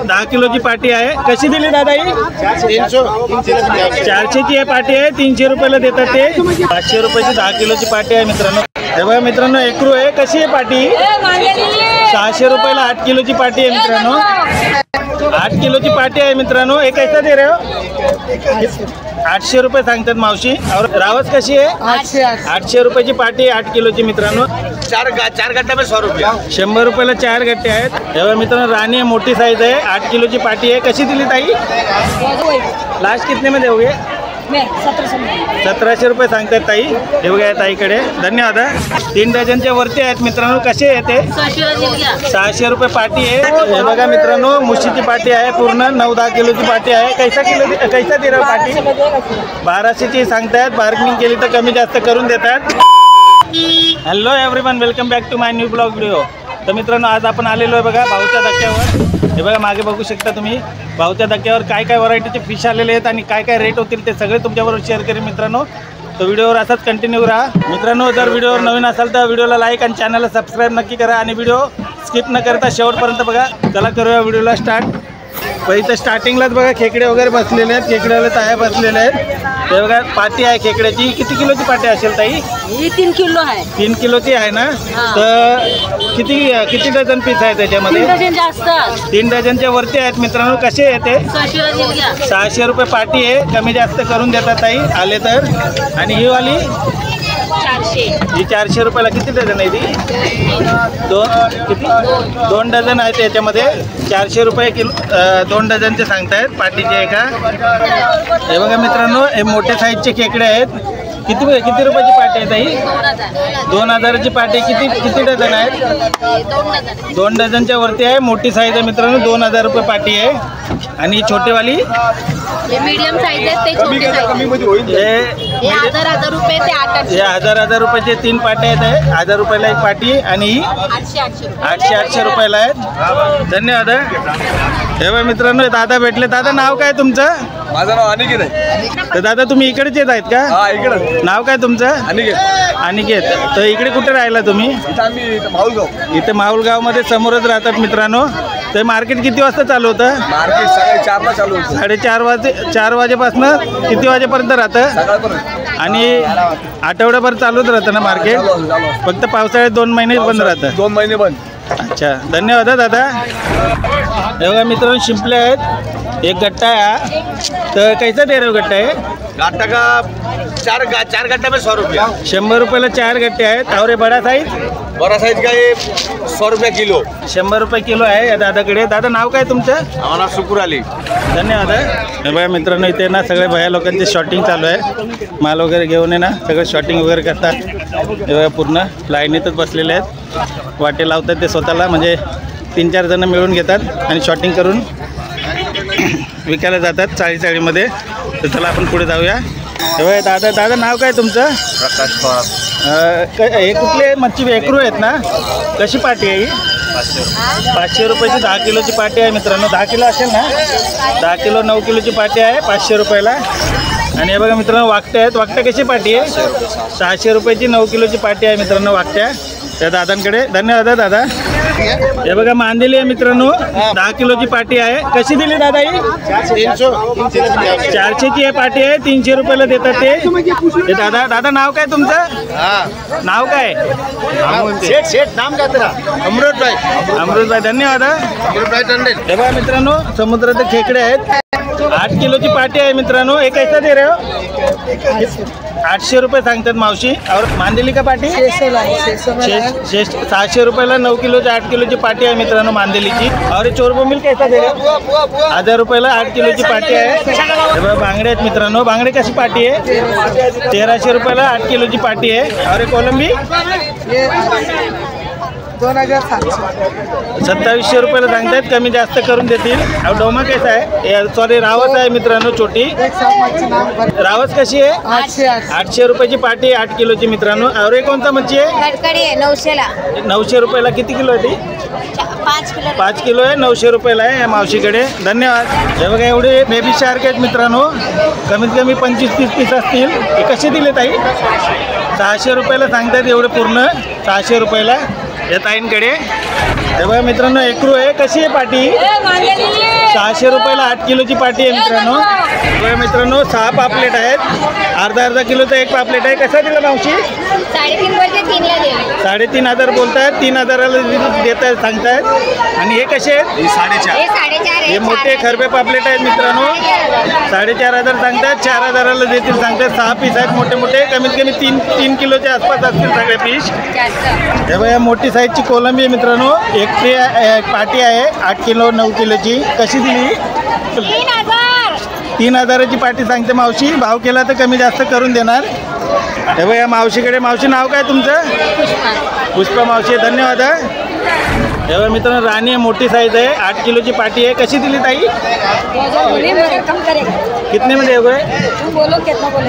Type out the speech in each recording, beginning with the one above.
10 किलोची पाटी आहे. कशी दिली दादा ही? 400ची आहे पाटी आहे. 300 रुपयाला देतात ते. 500 रुपयाची 10 किलोची पाटी आहे मित्रांनो. हे बघा मित्रांनो एकरू आहे. कशी आहे पाटी? 600 रुपयाला 8 किलोची पाटी आहे मित्रांनो. 8 किलोची पाटी आहे मित्रांनो. एक कैसा दे रहे हो? 800 रुपये सांगतात मावशी. और रावस कशी आहे? 800 रुपयाची पाटी 8 किलोची मित्रांनो. चार गड्ढे में 100 रुपया. 100 रुपयाला 4 गट्टे आहेत. हे मित्रांनो राणी आहे, मोठी साईज आहे. 8 किलोची पाटी आहे. कशी दिली ताई? लास्ट कितने में दोगे? 1700 रुपये सांगतात ताई. हे बघा ताईकडे. धन्यवाद. 3 डझनच्या वरती आहेत मित्रांनो. कसे आहे ते? 600 रुपये पाटी आहे. हे बघा मित्रांनो मुशीची पाटी आहे. पूर्ण 9-10 किलोची पाटी आहे. कैसा दे रहा पाटी? 1200ची सांगतायत. बार्गेनिंग केली तर कमी जास्त करून देतात. Hello everyone, welcome back to my new blog video. तर मित्रांनो आज आपण आलेलो आहे बघा भाऊच्या धक्क्यावर. हे बघा मागे बघू शकता तुम्ही. भाऊच्या धक्क्यावर काय काय व्हरायटीचे फिश आलेले आहेत आणि काय काय रेट होतील ते सगळे तुमच्याबरोबर शेअर करेन मित्रांनो. तर व्हिडिओवर असाच कंटिन्यू राहा मित्रांनो. जर व्हिडिओवर नवीन असाल तर व्हिडिओला लाईक आणि चॅनलला सबस्क्राईब नक्की करा आणि व्हिडिओ स्किप न करता शेवटपर्यंत बघा. चला करूया व्हिडिओला स्टार्ट. पहिलं स्टार्टिंगलाच बघा खेकडे वगैरे बसलेले आहेत. खेकडेवाले ताया बसलेले आहेत. ते बघा पाटी आहे खेकड्याची. किती किलोची पाटी असेल ताई? ही 3 किलो आहे. 3 किलोची आहे ना. तर किती डझन पीस आहे त्याच्यामध्ये? 3 डझन जास्त. 3 डझनच्या वरती आहेत मित्रांनो. कसे आहे ते? 600 रुपये पाटी आहे. कमी जास्त करून देतात ताई आले तर. आणि ही वाली 400. ही 400 रुपयाला. किती डझन आहे ती? 2 डझन आहेत याच्यामध्ये. 400 रुपये किलो 2 डझनचे सांगतायत पाटीचे एका. हे बघा मित्रांनो हे मोठ्या साईजचे खेकडे आहेत. किती रुपयाची पाटी आहे ताई? 2000ची पाटी. किती डझन आहेत? 2 डझनच्या वरती आहे. मोठी साईज आहे मित्रांनो. 2000 रुपये पाटी आहे. आणि छोटेवाली मीडियम साईज आहे ते छोटे साईज. हे 1000 रुपये ते 800. हे 1000 रुपयाचे 3 पाट्या आहेत. 1000 रुपयाला एक पाटी. आणि ही 800 रुपयाला आहेत. धन्यवाद. हे बघा मित्रांनो दादा भेटले. दादा नाव काय तुमचं? माझं नाव अनिकेत आहे. तर दादा तुम्ही इकडेच येत आहेत का? हा इकडे. नाव काय तुमचं? अनिकेत. तर इकडे कुठे राहिला तुम्ही? इथे माहुलगावमध्ये समोरच राहतात मित्रांनो. तर मार्केट किती वाजता चालू होतं? मार्केट सकाळी 4ला चालू होतं. 4 वाजेपासून किती वाजेपर्यंत राहतं? आणि आठवड्याभर चालूच राहतं ना मार्केट? फक्त पावसाळ्यात 2 महिने बंद राहतं? 2 महिने बंद. अच्छा धन्यवाद दादा. हे बघा मित्रांनो शिंपले आहेत. एक गट्टा आहे. तर कैसा दे रहे हो गट्टा आहे? गट्टा का 4 गड्ढे में 100 रुपया. 100 रुपयाला 4 गट्टे आहेत. और हे बडा साईज? बड़ा साइज का ये 100 रुपया किलो. 100 रुपये किलो आहे या दादाकडे. दादा नाव काय तुमचं? आम्हाला शुकुर आली. धन्यवाद. हे बघा मित्रांनो इथे ना सगळे भया लोकांची शॉटिंग चालू आहे. माल वगैरे घेऊन आहे ना सगळे शॉटिंग वगैरे करतात. हे बघा पूर्ण लाईनीतच बसलेले आहेत. वाटे लावतात ते स्वतःला. म्हणजे 3-4 जण मिळून घेतात आणि शॉटिंग करून विकायला जातात चाळीमध्ये. तर चला आपण पुढे जाऊया. हे बघा दादा नाव काय तुमचं? प्रकाश पवार. हे कुठले मच्छी एकरू आहेत ना? कशी पाटी आहे ही? 500 रुपयाची 10 किलोची पाटी आहे मित्रांनो. 10 किलो असेल ना? 10 किलो 9 किलोची पाटी आहे 500 रुपयाला. आणि हे बघा मित्रांनो वाकट्या आहेत. वाकट्या कशी पाटी आहे? 600 रुपयाची 9 किलोची पाटी आहे मित्रांनो वाकट्या त्या दादांकडे. धन्यवाद दादा. हे बघा मांदेली आहे मित्रांनो. 10 किलोची पाटी आहे. कशी दिली दादा ही? 400ची आहे पाटी आहे. 300 रुपयाला देतात ते. दादा नाव काय तुमचं? नाव काय? शेठ नाम काय तेरा? अमृतभाई. धन्यवाद. हे बघा मित्रांनो समुद्राचे खेकडे आहेत. 8 किलोची पाटी आहे मित्रांनो. एक कैसा दे रहे हो? 800 रुपये सांगतात मावशी. और मांदेली का पाटी? 600 रुपयाला 9 किलोची 8 किलोची पाटी आहे मित्रांनो मांदेलीची. और चोरबोंबील कैसा दे रहे हो? 1000 रुपयाला 8 किलोची पाटी आहे. हे बघा बांगडे आहेत मित्रांनो. बांगडे कशी पाटी आहे? 1300 रुपयाला 8 किलोची पाटी आहे. और कोलंबी 2700 रुपयाला सांगतात. कमी जास्त करून देतील. और डोमा कैसा आहे? सॉरी रावस आहे मित्रांनो छोटी. रावस कशी आहे? 800 रुपयाची पाटी 8 किलोची मित्रांनो. और कोणता मच्छी आहे? 900 रुपयाला. किती किलो आहे ती? 5 किलो आहे. 900 रुपयाला आहे या मावशीकडे. धन्यवाद. हे बघा एवढे बेबी शार्क आहेत मित्रांनो. कमीत कमी 25-30 पीस असतील. हे कसे दिले ताई? 600 रुपयाला सांगतात. एवढे पूर्ण 600 रुपयाला या ताईंकडे. हे बघा मित्रांनो एकरू आहे. कशी आहे पाटी? 600 रुपयाला 8 किलोची पाटी आहे मित्रांनो. बघा मित्रांनो 6 पापलेट आहेत. अर्धा किलोचा एक पापलेट आहे. कसा दिला मावशी? 3.5 वरती 3ला देऊ. 3,500 बोलतायत, 3,000ला देत आहेत सांगतायत. आणि हे कसे आहेत? हे 4.5 आहे. हे मोठे खरबे पापलेट आहेत मित्रांनो. 4,500 सांगतायत, 4,000ला देतील सांगतायत. 6 पीस आहेत मोठे मोठे, कमीत कमी 3 किलोच्या आसपास असतील सगळे पीस. हे बघा मोठी साईजची कोलंबी आहे मित्रांनो. एक पाटी आहे 8 किलो 9 किलोची. कशी दिली? 3,000ची पाटी सांगते मावशी. भाव केला तर कमी जास्त करून देणार. हे बघा मावशीकडे. मावशी नाव काय तुमचं? पुष्पा मावशी. धन्यवाद. हे बघा मित्रांनो राणी आहे, मोठी साईज आहे. 8 किलोची पाटी आहे. कशी दिली ताई? कितने मध्ये हो गए?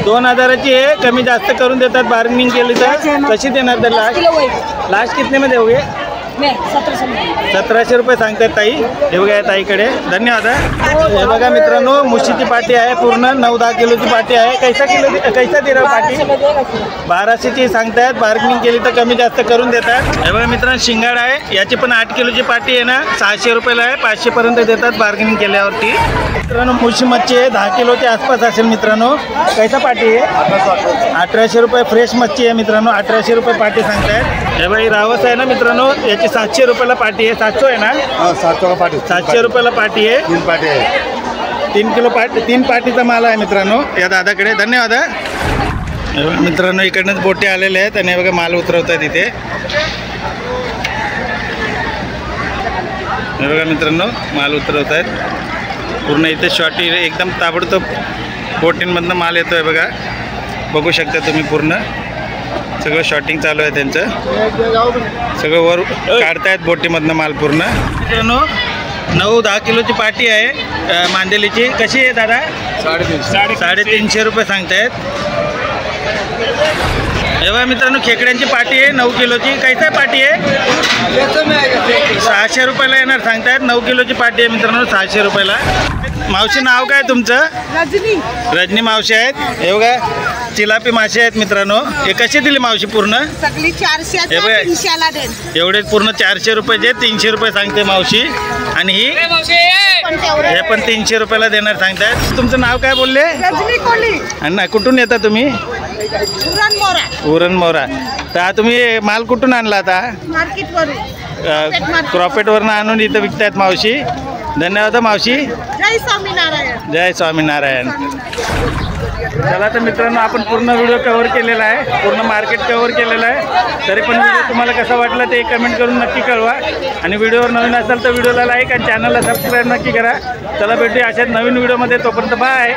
2,000ची आहे. कमी जास्त करून देतात बार्गेनिंग केली तर. कशी देणार तर लास्ट कितने मध्ये हो गए? 1700 रुपये सांगतात ताई. हे बघा या ताईकडे. धन्यवाद. हे बघा मित्रांनो मुशीची पाटी आहे. पूर्ण 9-10 किलोची पाटी आहे. कैसा दे रहा पाटी? 1200ची सांगतायत. बार्गेनिंग केली तर कमी जास्त करून देतात. हे बघा मित्रांनो शिंगाड आहे. याची पण 8 किलोची पाटी आहे ना. 600 रुपयाला आहे. 500 पर्यंत देतात बार्गेनिंग केल्यावरती. मित्रांनो मुशी मच्छी आहे. 10 किलोच्या आसपास असेल मित्रांनो. कैसा पाटी आहे? 1800 रुपये. फ्रेश मच्छी आहे मित्रांनो. 1800 रुपये पाटी सांगतायत. हे बाई रावस आहे ना मित्रांनो. याची 700 रुपयाला पाटी आहे. 700 आहे ना? 700 रुपयाला पाटी आहे. 3 पाटी आहे. 3 किलो पाटी. 3 पाटीचा माल आहे मित्रांनो या दादाकडे. धन्यवाद. मित्रांनो इकडनंच बोटे आलेले आहेत आणि बघा माल उतरवत आहेत इथे. हे बघा मित्रांनो माल उतरवत आहेत पूर्ण. इथे शॉटी एकदम ताबडतोब बोटींमधनं माल येतो आहे बघा. बघू शकता तुम्ही. पूर्ण सगळं शॉटिंग चालू आहे त्यांचं. सगळं वर काढतायत बोटीमधनं माल पूर्ण. मित्रांनो 9-10 किलोची पाटी आहे मांदेलीची. कशी आहे दादा? 350 रुपये सांगतायत. हे बघा मित्रांनो खेकड्यांची पाटी आहे 9 किलोची. कैसा पाटी आहे? 600 रुपयाला येणार सांगतायत. 9 किलोची पाटी आहे मित्रांनो 600 रुपयाला. मावशी नाव काय तुमचं? रजनी मावशी आहेत. हे बघा चिलापी मासे आहेत मित्रांनो. हे कशी दिली मावशी पूर्ण? सगळी 400 हे बघा 300ला देईन. एवढे पूर्ण 400 रुपयाचे. 300 रुपये सांगते मावशी. आणि ही हे पण 300 रुपयाला देणार सांगतायत. तुमचं नाव काय बोलले? रजनी कोली. आणि कुठून येता तुम्ही? उरण मोरा. तर तुम्ही माल कुठून आणला आता? मार्केटवरून. क्रॉपेटवरनं आणून इथं विकतायत मावशी. धन्यवाद मावशी. जय स्वामीनारायण. जय स्वामीनारायण. चला तर मित्रांनो आपण पूर्ण व्हिडिओ कव्हर केलेला आहे. पूर्ण मार्केट कव्हर केलेलं आहे. तरी पण व्हिडिओ तुम्हाला कसा वाटला ते कमेंट करून नक्की कळवा. आणि व्हिडिओवर नवीन असाल तर व्हिडिओला लाईक आणि चॅनलला सबस्क्राईब नक्की करा. चला भेटूया अशाच नवीन व्हिडिओमध्ये. तोपर्यंत बाय.